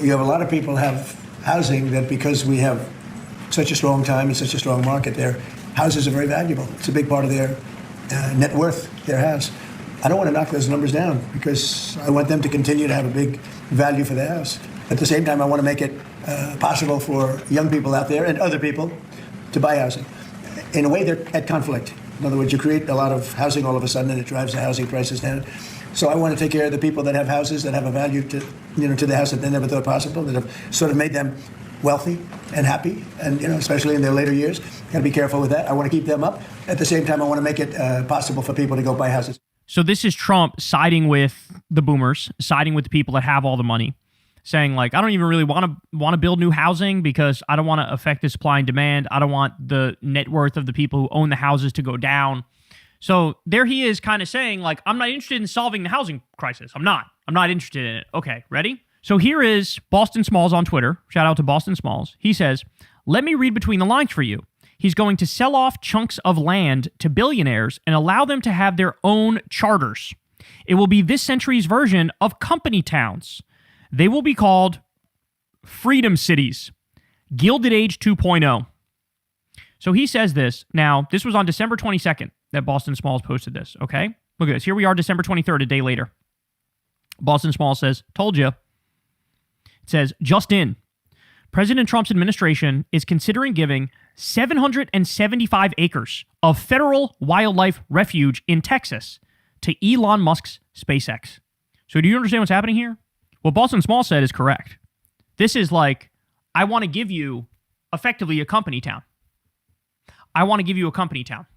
you have a lot of people have housing that because we have such a strong time and such a strong market, their houses are very valuable. It's a big part of their net worth, their house. I don't want to knock those numbers down because I want them to continue to have a big value for their house. At the same time, I want to make it possible for young people out there and other people to buy housing. In a way, they're at conflict. In other words, you create a lot of housing all of a sudden and it drives the housing prices down. So I want to take care of the people that have houses that have a value to the house that they never thought possible, that have sort of made them wealthy and happy, and especially in their later years. Got to be careful with that. I want to keep them up. At the same time, I want to make it possible for people to go buy houses. So this is Trump siding with the boomers, siding with the people that have all the money, saying like, I don't even really want to build new housing because I don't want to affect the supply and demand. I don't want the net worth of the people who own the houses to go down. So there he is kind of saying like, I'm not interested in solving the housing crisis. I'm not interested in it. Okay, ready? So here is Boston Smalls on Twitter. Shout out to Boston Smalls. He says, let me read between the lines for you. He's going to sell off chunks of land to billionaires and allow them to have their own charters. It will be this century's version of company towns. They will be called Freedom Cities, Gilded Age 2.0. So he says this. Now, this was on December 22nd that Boston Smalls posted this, okay? Look at this. Here we are, December 23rd, a day later. Boston Smalls says, told you. It says, just in. President Trump's administration is considering giving 775 acres of federal wildlife refuge in Texas to Elon Musk's SpaceX. So do you understand what's happening here? What Boston Small said is correct. This is like, I want to give you effectively a company town. I want to give you a company town.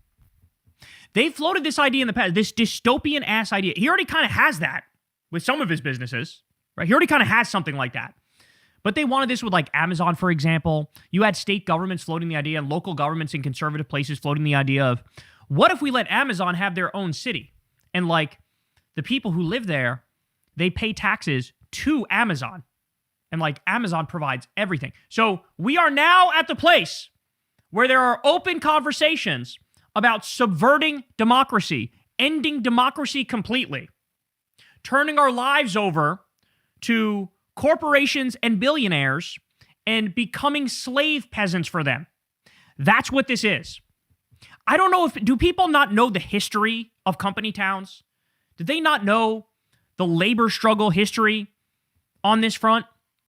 They floated this idea in the past, this dystopian ass idea. He already kind of has that with some of his businesses, right? He already kind of has something like that. But they wanted this with like Amazon, for example. You had state governments floating the idea and local governments in conservative places floating the idea of, what if we let Amazon have their own city? And like the people who live there, they pay taxes to Amazon. And like Amazon provides everything. So we are now at the place where there are open conversations about subverting democracy, ending democracy completely, turning our lives over to corporations and billionaires and becoming slave peasants for them. That's what this is. I don't know do people not know the history of company towns? Did they not know the labor struggle history on this front?